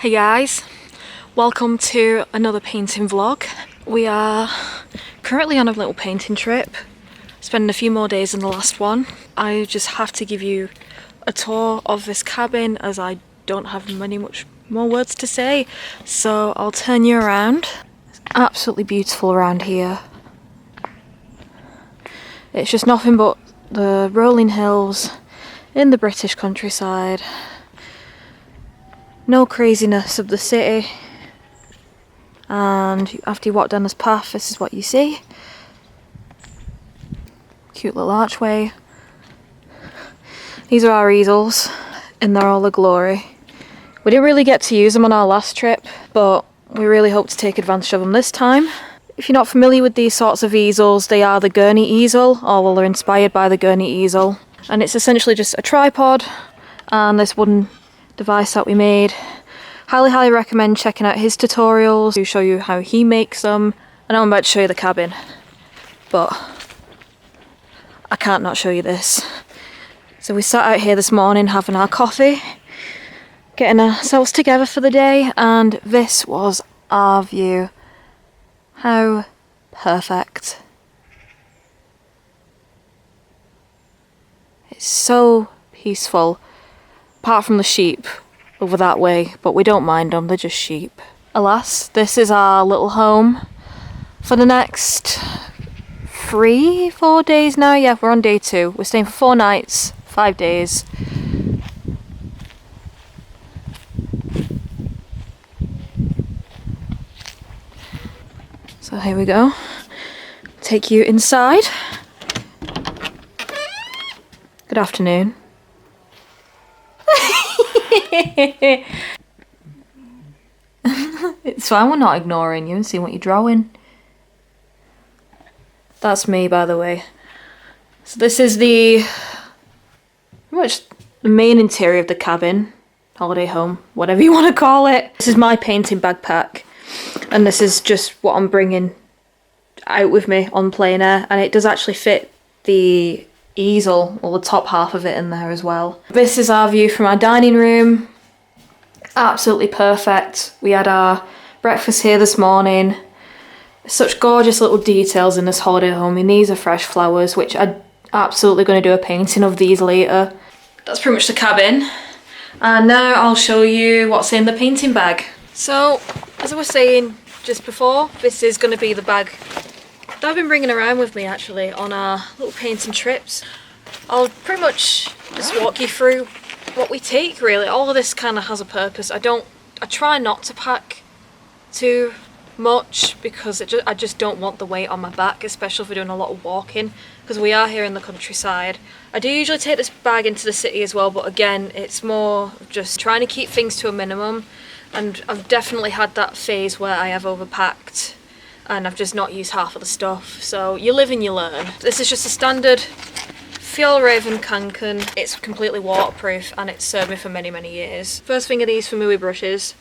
Hey guys, welcome to another painting vlog. We are currently on a little painting trip, spending a few more days than the last one. I just have to give you a tour of this cabin as I don't have much more words to say, so I'll turn you around. It's absolutely beautiful around here. It's just nothing but the rolling hills in the British countryside. No craziness of the city, and after you walk down this path, this is what you see. Cute little archway. These are our easels in their all the glory. We didn't really get to use them on our last trip, but we really hope to take advantage of them this time. If you're not familiar with these sorts of easels, they are the Gurney easel, or well, they're inspired by the Gurney easel, and it's essentially just a tripod and this wooden device that we made. Highly recommend checking out his tutorials to show you how he makes them. I know I'm about to show you the cabin, but I can't not show you this. So we sat out here this morning having our coffee, getting ourselves together for the day, and this was our view. How perfect. It's so peaceful. Apart from the sheep over that way, but we don't mind them, they're just sheep. Alas, this is our little home for the next 3-4 days now. Yeah, we're on day 2. We're staying for 4 nights, 5 days. So here we go. Take you inside. Good afternoon. It's fine, we're not ignoring you and seeing what you're drawing. That's me, by the way. So this is pretty much the main interior of the cabin, holiday home, whatever you want to call it. This is my painting backpack, and this is just what I'm bringing out with me on plein air, and it does actually fit the easel, or the top half of it, in there as well. This is our view from our dining room. Absolutely perfect. We had our breakfast here this morning. Such gorgeous little details in this holiday home. I mean, these are fresh flowers, which I'm absolutely going to do a painting of these later. That's pretty much the cabin. And now I'll show you what's in the painting bag. So, as I was saying just before, this is going to be the bag that I've been bringing around with me actually on our little painting trips. I'll pretty much just walk you through what we take really. All of this kind of has a purpose. I try not to pack too much because I just don't want the weight on my back, especially if we're doing a lot of walking, because we are here in the countryside. I do usually take this bag into the city as well, but again, it's more just trying to keep things to a minimum, and I've definitely had that phase where I have overpacked and I've just not used half of the stuff. So you live and you learn. This is just a standard Fjallraven Kanken. It's completely waterproof and it's served me for many years. First thing are these for Mooey brushes.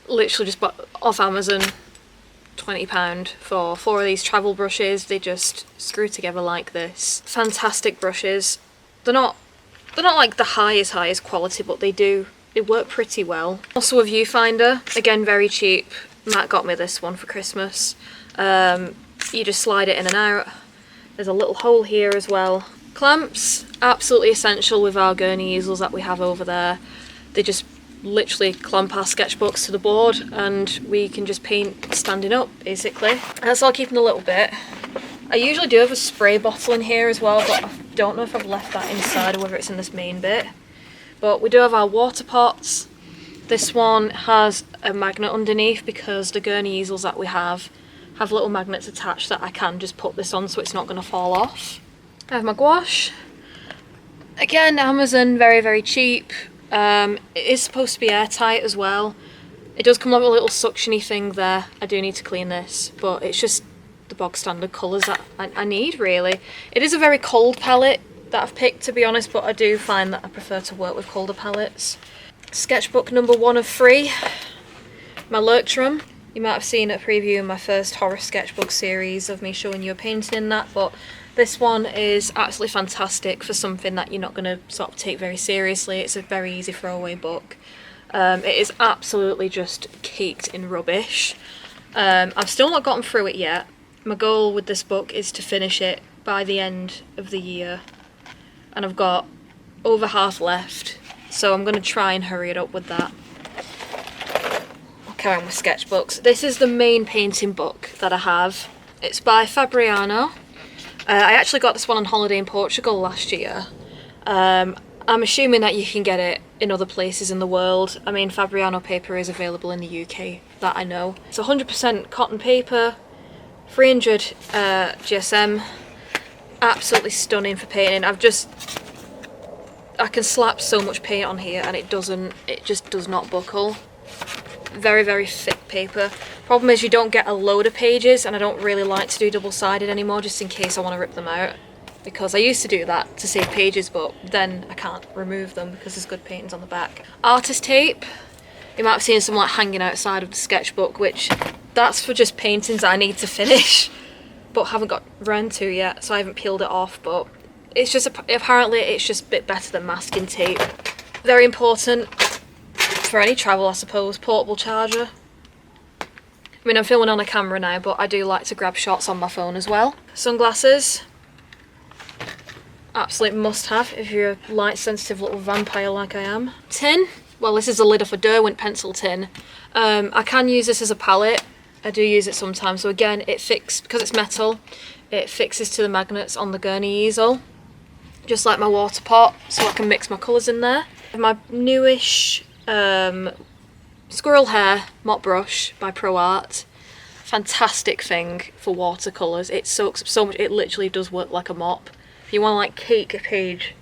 Literally just bought off Amazon, £20 for 4 of these travel brushes. They just screw together like this. Fantastic brushes. They're not like the highest quality, but they work pretty well. Also a viewfinder, again very cheap. Matt got me this one for Christmas. You just slide it in and out. There's a little hole here as well. Clamps, absolutely essential with our Gurney easels that we have over there. They just literally clamp our sketchbooks to the board and we can just paint standing up basically. That's all keeping a little bit. I usually do have a spray bottle in here as well, but I don't know if I've left that inside or whether it's in this main bit. But we do have our water pots. This one has a magnet underneath because the Gurney easels that we have little magnets attached that I can just put this on so it's not going to fall off. I have my gouache. Again, Amazon, very cheap. It is supposed to be airtight as well. It does come with a little suctiony thing there. I do need to clean this, but it's just the bog standard colours that I need really. It is a very cold palette that I've picked, to be honest, but I do find that I prefer to work with colder palettes. Sketchbook number 1 of 3, my Lurktrum. You might have seen a preview in my first horror sketchbook series of me showing you a painting in that, but this one is absolutely fantastic for something that you're not going to sort of take very seriously. It's a very easy throwaway book. It is absolutely just caked in rubbish. I've still not gotten through it yet. My goal with this book is to finish it by the end of the year, and I've got over half left, so I'm going to try and hurry it up with that. I'll carry on with sketchbooks. This is the main painting book that I have. It's by Fabriano. I actually got this one on holiday in Portugal last year. I'm assuming that you can get it in other places in the world. I mean, Fabriano paper is available in the UK, that I know. It's 100% cotton paper, 300 GSM. Absolutely stunning for painting. I can slap so much paint on here and it just does not buckle. Very, very thick paper. Problem is you don't get a load of pages, and I don't really like to do double-sided anymore just in case I want to rip them out. Because I used to do that to save pages, but then I can't remove them because there's good paintings on the back. Artist tape. You might have seen some like hanging outside of the sketchbook, which that's for just paintings I need to finish, but haven't got round to yet, so I haven't peeled it off. But it's just apparently it's just a bit better than masking tape. Very important for any travel, I suppose. Portable charger. I mean, I'm filming on a camera now, but I do like to grab shots on my phone as well. Sunglasses. Absolute must-have if you're a light-sensitive little vampire like I am. Tin. Well, this is a lid off a Derwent pencil tin. I can use this as a palette. I do use it sometimes. So again, because it's metal, it fixes to the magnets on the Gurney easel. Just like my water pot, so I can mix my colours in there. My newish squirrel hair mop brush by Pro Art. Fantastic thing for watercolours. It soaks up so much, it literally does work like a mop. If you want to like cake a page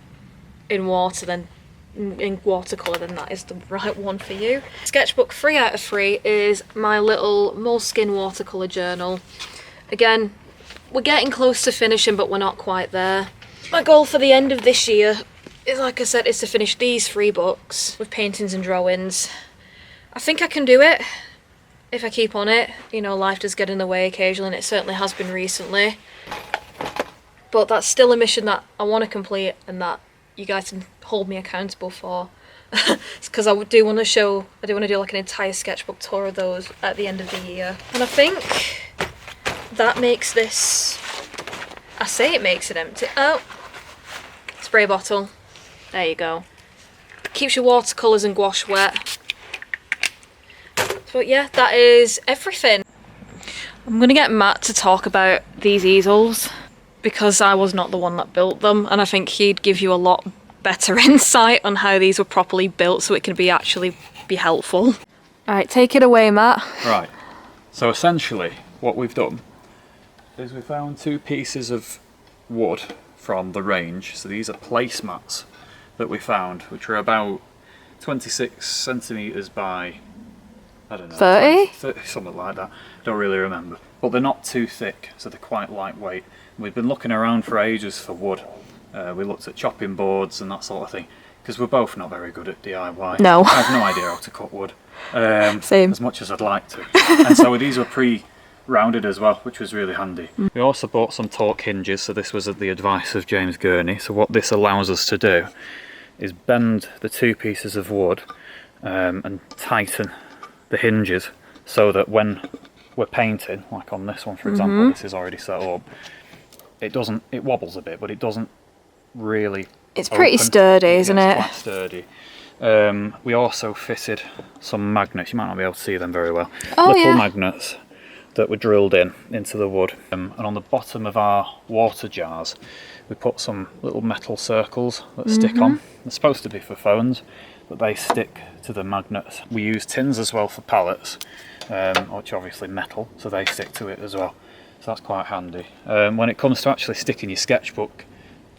in water, then in watercolour, then that is the right one for you. Sketchbook 3 out of 3 is my little Moleskine watercolour journal. Again, we're getting close to finishing, but we're not quite there. My goal for the end of this year is, like I said, is to finish these 3 books with paintings and drawings. I think I can do it if I keep on it. You know, life does get in the way occasionally, and it certainly has been recently. But that's still a mission that I want to complete and that you guys can hold me accountable for. It's because I do want to do like an entire sketchbook tour of those at the end of the year. And I think that makes this, I say it makes it empty. Oh, spray bottle. There you go. Keeps your watercolours and gouache wet. But yeah, that is everything. I'm going to get Matt to talk about these easels, because I was not the one that built them, and I think he'd give you a lot better insight on how these were properly built so it can actually be helpful. Alright, take it away, Matt. Right, so essentially what we've done is we found 2 pieces of wood from the range. So these are placemats that we found, which are about 26 centimetres by, I don't know, 30, something like that. I don't really remember. But they're not too thick, so they're quite lightweight. We've been looking around for ages for wood. We looked at chopping boards and that sort of thing, because we're both not very good at DIY. No. I have no idea how to cut wood. Same. As much as I'd like to. And so these were pre-rounded as well, which was really handy. We also bought some torque hinges, so this was at the advice of James Gurney. So what this allows us to do is bend the 2 pieces of wood and tighten the hinges so that when we're painting, like on this one for example, this is already set up, it wobbles a bit, but it doesn't really It's pretty sturdy, isn't it? It's quite sturdy. We also fitted some magnets. You might not be able to see them very well. Little magnets that were drilled into the wood. And on the bottom of our water jars, we put some little metal circles that stick on. They're supposed to be for phones, but they stick to the magnets. We use tins as well for pallets, which are obviously metal, so they stick to it as well. So that's quite handy. When it comes to actually sticking your sketchbook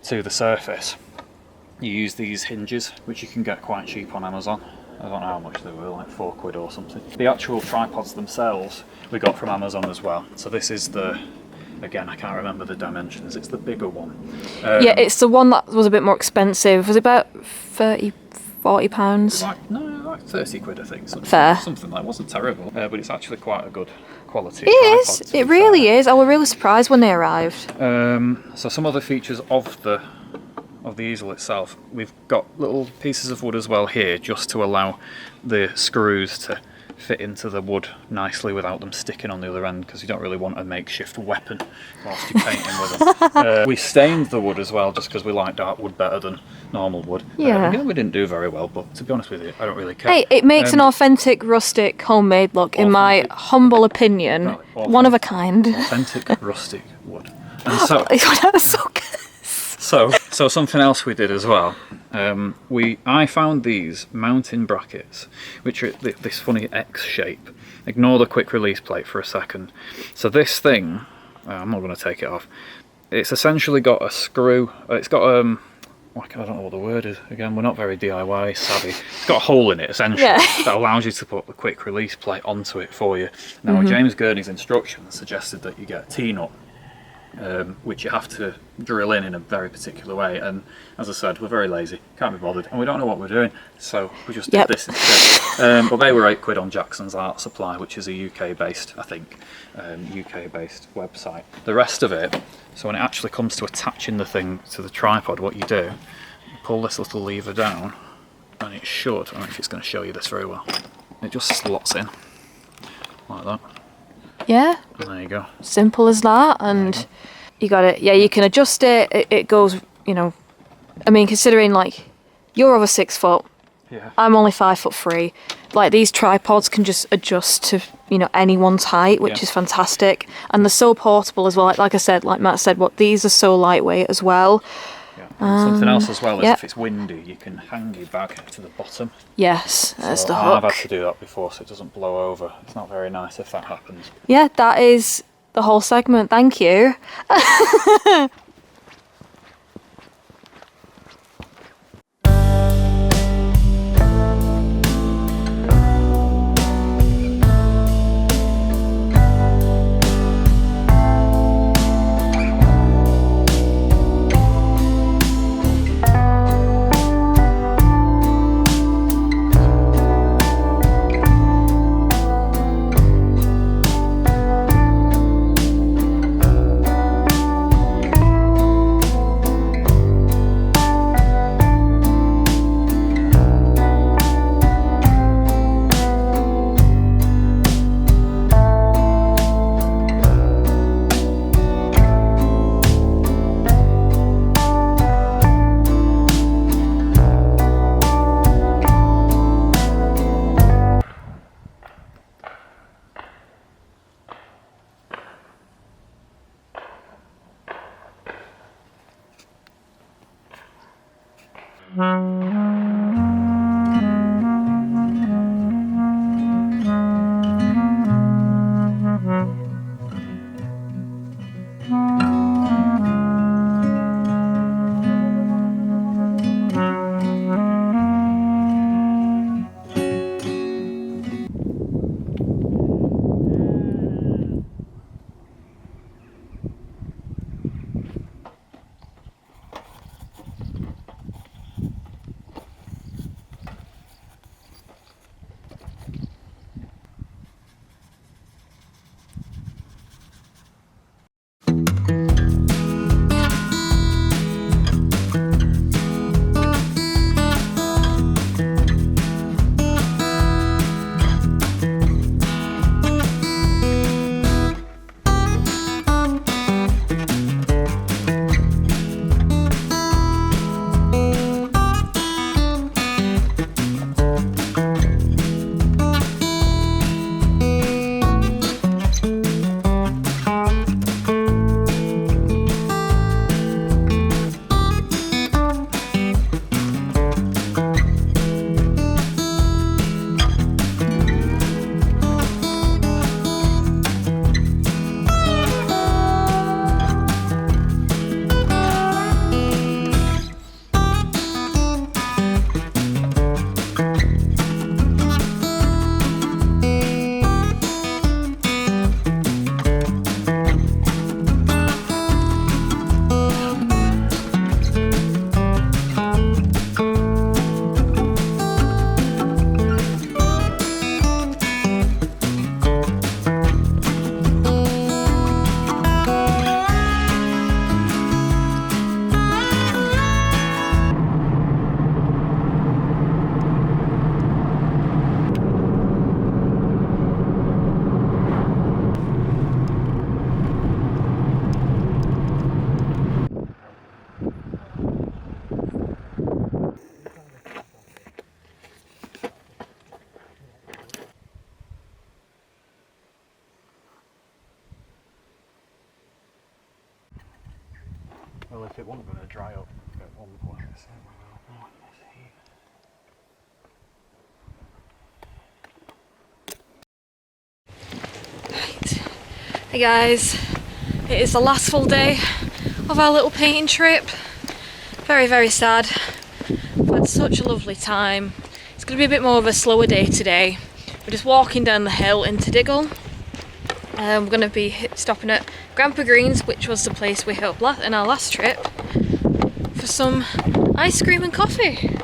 to the surface, you use these hinges, which you can get quite cheap on Amazon. I don't know how much they were, like £4 or something. The actual tripods themselves we got from Amazon as well. So this is again, I can't remember the dimensions, it's the bigger one. Yeah, it's the one that was a bit more expensive. Was it about £40? Like 30 quid, I think. Fair. Something like, it wasn't terrible, but it's actually quite a good quality. It is, it really is. I was really surprised when they arrived. So some other features of the of the easel itself, we've got little pieces of wood as well here, just to allow the screws to fit into the wood nicely without them sticking on the other end, because you don't really want a makeshift weapon whilst you're painting with them. We stained the wood as well, just because we like dark wood better than normal wood. Again, we didn't do very well, but to be honest with you, I don't really care. Hey, it makes an authentic, rustic, homemade look, in my humble opinion. One of a kind. Authentic, rustic wood. And so... That's so good. So something else we did as well. I found these mounting brackets, which are this funny X shape. Ignore the quick release plate for a second. So this thing, I'm not going to take it off. It's essentially got a screw. It's got I don't know what the word is. Again, we're not very DIY savvy. It's got a hole in it essentially that allows you to put the quick release plate onto it for you. Now, James Gurney's instructions suggested that you get a T-nut, which you have to drill in a very particular way, and as I said, we're very lazy, can't be bothered, and we don't know what we're doing, so we just did this instead. But they were £8 on Jackson's Art Supply, which is a UK based, I think, UK based website. The rest of it, so when it actually comes to attaching the thing to the tripod, what you do, you pull this little lever down, and it should, I don't know if it's going to show you this very well, it just slots in like that. Yeah. And there you go. Simple as that, and you got it. Yeah, you can adjust it. It goes, you know, I mean, considering like you're over 6 foot, I'm only 5'3". Like these tripods can just adjust to, you know, anyone's height, which is fantastic, and they're so portable as well. Like I said, like Matt said, these are so lightweight as well. Something else as well is if it's windy, you can hang your bag to the bottom. Yes, that's the hook. I've had to do that before so it doesn't blow over. It's not very nice if that happens. Yeah, that is the whole segment. Thank you. if it wasn't going to dry up at one point. Right. Hey guys, it is the last full day of our little painting trip. Very, very sad. We've had such a lovely time. It's going to be a bit more of a slower day today. We're just walking down the hill into Diggle. We're going to be stopping at Grandpa Green's, which was the place we hit up in our last trip, for some ice cream and coffee.